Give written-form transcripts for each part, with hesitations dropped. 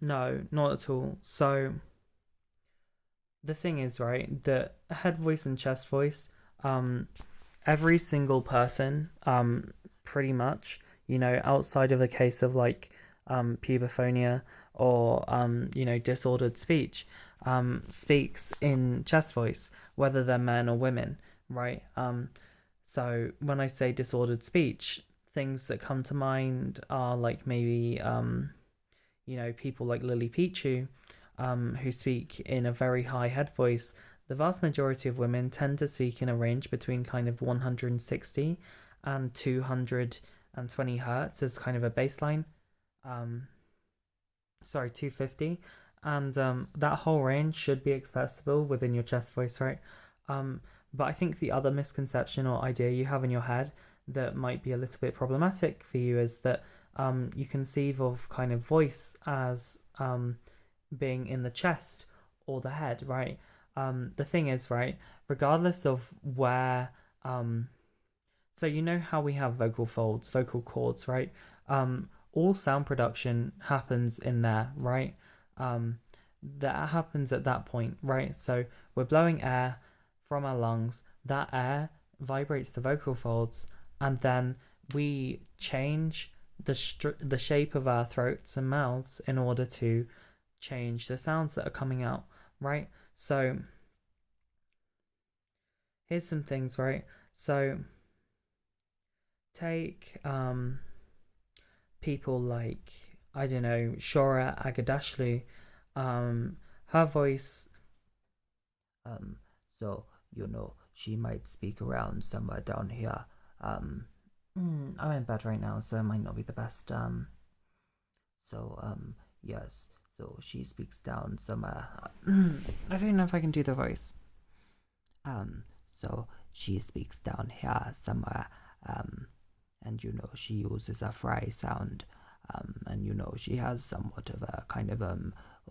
No, not at all. So the thing is, right, that head voice and chest voice, um, every single person, pretty much, outside of a case of like, pubophonia or, disordered speech, speaks in chest voice, whether they're men or women, right? So when I say disordered speech, things that come to mind are like maybe, people like Lily Pichu, who speak in a very high head voice. The vast majority of women tend to speak in a range between kind of 160 and 220 hertz as kind of a baseline. Um, sorry, 250. And that whole range should be accessible within your chest voice, right? But I think the other misconception or idea you have in your head that might be a little bit problematic for you is that you conceive of kind of voice as being in the chest or the head, right? The thing is, right, regardless of where, so you know how we have vocal folds, vocal cords, right? All sound production happens in there, right? Um, that happens at that point, right? So we're blowing air from our lungs. That air vibrates the vocal folds, and then we change the shape of our throats and mouths in order to change the sounds that are coming out, right? So here's some things, right? So take people like, I don't know, Shora Agadashlu. Um her voice, um so she might speak around somewhere down here. Um I'm in bed right now, so it might not be the best. So yes, so she speaks down somewhere. I don't know if I can do the voice. Um, so she speaks down here somewhere. Um, and she uses a fry sound. And she has somewhat of a kind of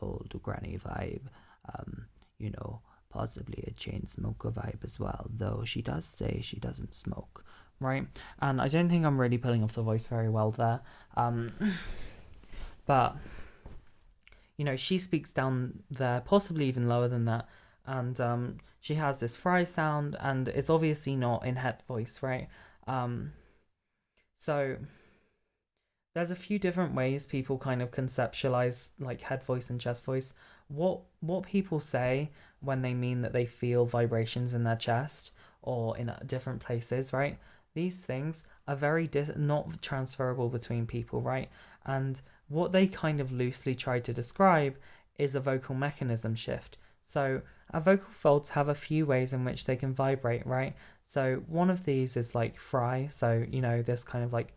old granny vibe. Um, you know, possibly a chain smoker vibe as well. Though she does say she doesn't smoke, right? And I don't think I'm really pulling off the voice very well there. Um, but she speaks down there, possibly even lower than that, and she has this fry sound, and it's obviously not in head voice, right? Um, so there's a few different ways people kind of conceptualize like head voice and chest voice. What people say when they mean that they feel vibrations in their chest or in different places, right? These things are very not transferable between people, right? And what they kind of loosely try to describe is a vocal mechanism shift. So our vocal folds have a few ways in which they can vibrate, right? So one of these is like fry. So this kind of like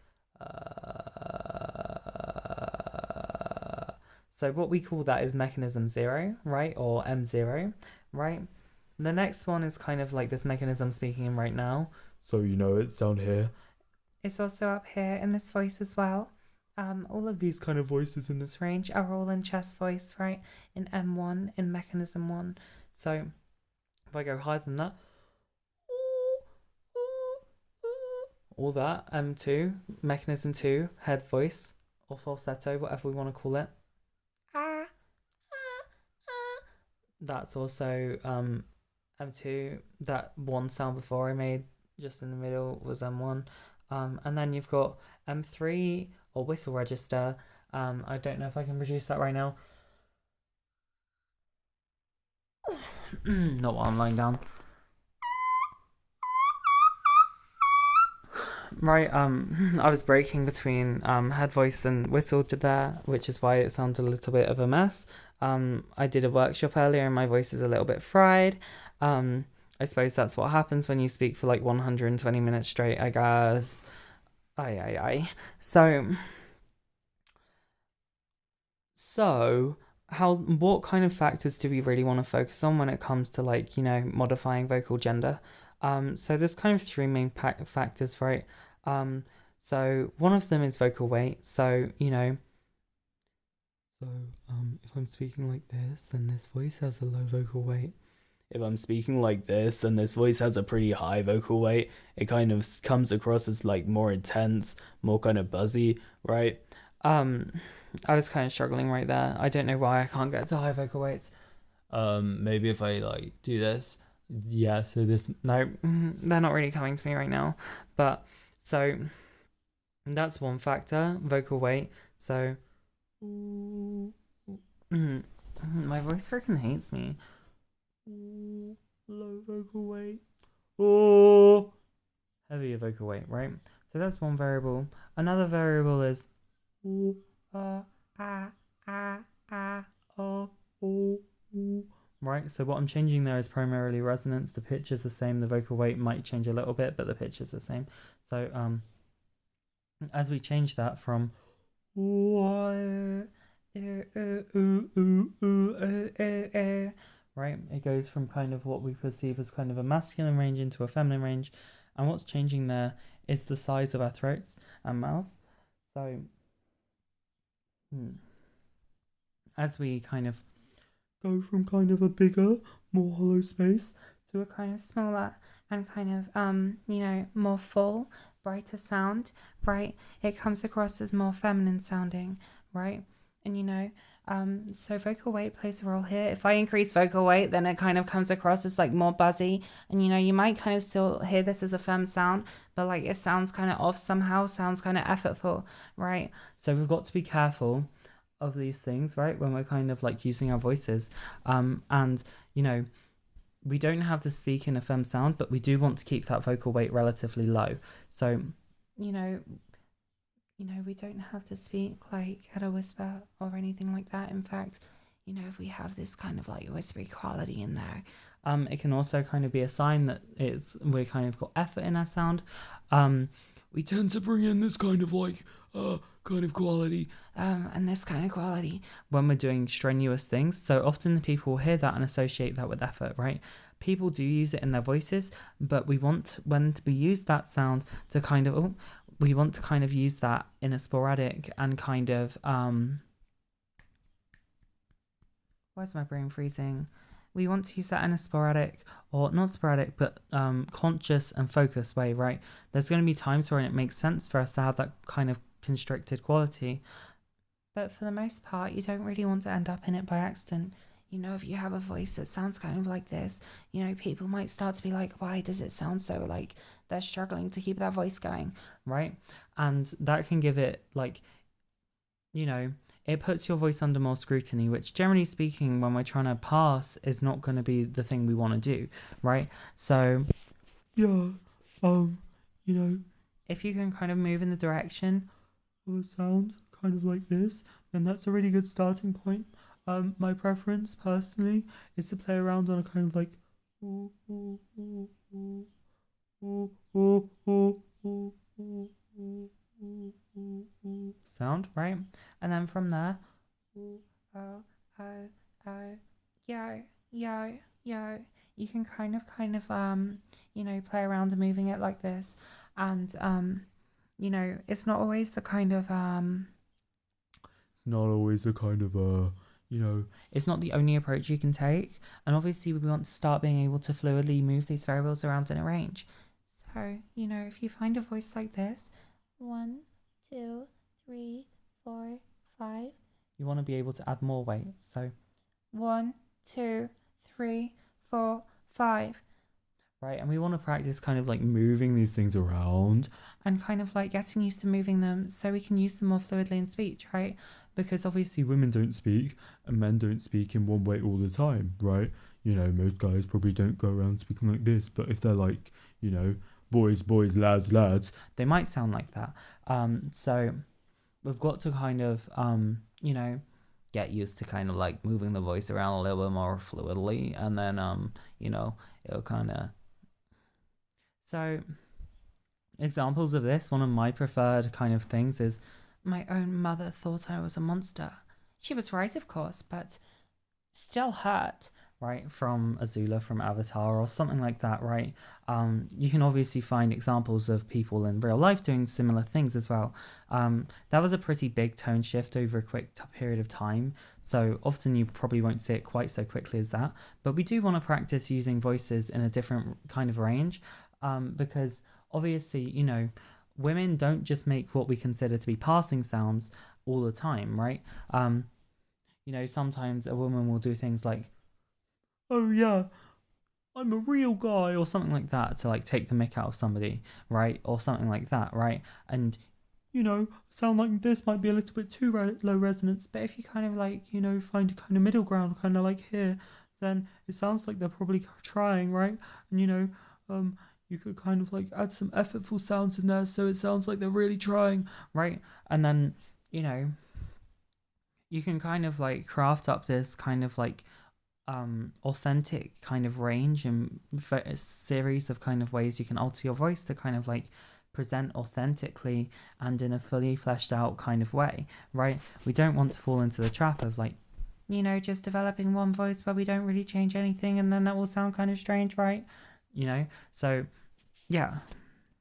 so what we call that is mechanism zero, right? Or M0, right? The next one is kind of like this mechanism I'm speaking in right now. So it's down here. It's also up here in this voice as well. All of these kind of voices in this range are all in chest voice, right? In M1, in mechanism 1. So if I go higher than that, all that, M2, mechanism 2, head voice, or falsetto, whatever we want to call it. That's also M2. That one sound before I made just in the middle was M1. And then you've got M3 or whistle register. I don't know if I can produce that right now. Not while I'm lying down. Right, I was breaking between head voice and whistle there, which is why it sounded a little bit of a mess. I did a workshop earlier and my voice is a little bit fried. I suppose that's what happens when you speak for like 120 minutes straight, I guess. Aye. So what kind of factors do we really want to focus on when it comes to like, modifying vocal gender? So there's kind of three main factors, right? Um, so one of them is vocal weight. So if I'm speaking like this, then this voice has a low vocal weight. If I'm speaking like this, then this voice has a pretty high vocal weight. It kind of comes across as like more intense, more kind of buzzy, right? Um, I was kind of struggling right there. I don't know why I can't get to high vocal weights. Maybe if I like do this. Yeah, so this no, they're not really coming to me right now. But so that's one factor, vocal weight. So my voice freaking hates me. Low vocal weight. Oh, heavier vocal weight, right? So that's one variable. Another variable is ah, oh, right? So what I'm changing there is primarily resonance. The pitch is the same. The vocal weight might change a little bit, but the pitch is the same. So as we change that from right, it goes from kind of what we perceive as kind of a masculine range into a feminine range, and what's changing there is the size of our throats and mouths. So as we kind of go from kind of a bigger, more hollow space to a kind of smaller and kind of more full, brighter sound, right? It comes across as more feminine sounding, right? And so vocal weight plays a role here. If I increase vocal weight, then it kind of comes across as like more buzzy, and you might kind of still hear this as a firm sound, but like it sounds kind of off somehow, sounds kind of effortful, right? So we've got to be careful of these things, right? When we're kind of like using our voices, and we don't have to speak in a firm sound, but we do want to keep that vocal weight relatively low. So, you know, we don't have to speak like at a whisper or anything like that. In fact, if we have this kind of like whispery quality in there, it can also kind of be a sign that we're kind of got effort in our sound. We tend to bring in this kind of like kind of quality and this kind of quality when we're doing strenuous things. So often the people hear that and associate that with effort, right? People do use it in their voices, but when we use that sound to kind of we want to kind of use that in a sporadic and kind of why is my brain freezing? We want to use that in a sporadic, or not sporadic, but conscious and focused way, right? There's going to be times where it makes sense for us to have that kind of constricted quality. But for the most part, you don't really want to end up in it by accident. If you have a voice that sounds kind of like this, people might start to be like, why does it sound so like they're struggling to keep that voice going, right? And that can give it like, it puts your voice under more scrutiny, which generally speaking, when we're trying to pass, is not going to be the thing we want to do, right? So, yeah, if you can kind of move in the direction of a sound kind of like this, then that's a really good starting point. My preference personally is to play around on a kind of like sound, right? And then from there, yo, yo, yo, you can kind of play around and moving it like this, and it's not always the kind of it's not always the kind of it's not the only approach you can take, and obviously we want to start being able to fluidly move these variables around in a range. So if you find a voice like this, 1, 2, 3, 4, 5, you want to be able to add more weight. So 1, 2, 3, 4, 5, right? And we want to practice kind of like moving these things around and kind of like getting used to moving them so we can use them more fluidly in speech, right? Because obviously women don't speak and men don't speak in one way all the time, right? Most guys probably don't go around speaking like this, but if they're like, boys, lads, they might sound like that. So we've got to kind of, get used to kind of like moving the voice around a little bit more fluidly, and then, it'll kind of. So, examples of this, one of my preferred kind of things is my own mother thought I was a monster. She was right, of course, but still hurt, right? From Azula from Avatar or something like that, right? You can obviously find examples of people in real life doing similar things as well. That was a pretty big tone shift over a quick period of time, so often you probably won't see it quite so quickly as that. But we do want to practice using voices in a different kind of range, because obviously, women don't just make what we consider to be passing sounds. all the time, right? Sometimes a woman will do things like, "Oh yeah, I'm a real guy," or something like that to like take the mick out of somebody, right? Or something like that, right? And sound like this might be a little bit too low resonance, but if you kind of like, find a kind of middle ground, kind of like here, then it sounds like they're probably trying, right? And you could kind of like add some effortful sounds in there so it sounds like they're really trying, right? And then, you know, you can kind of like craft up this kind of like authentic kind of range and a series of kind of ways you can alter your voice to kind of like present authentically and in a fully fleshed out kind of way, right? We don't want to fall into the trap of like, just developing one voice where we don't really change anything and then that will sound kind of strange, right? So yeah,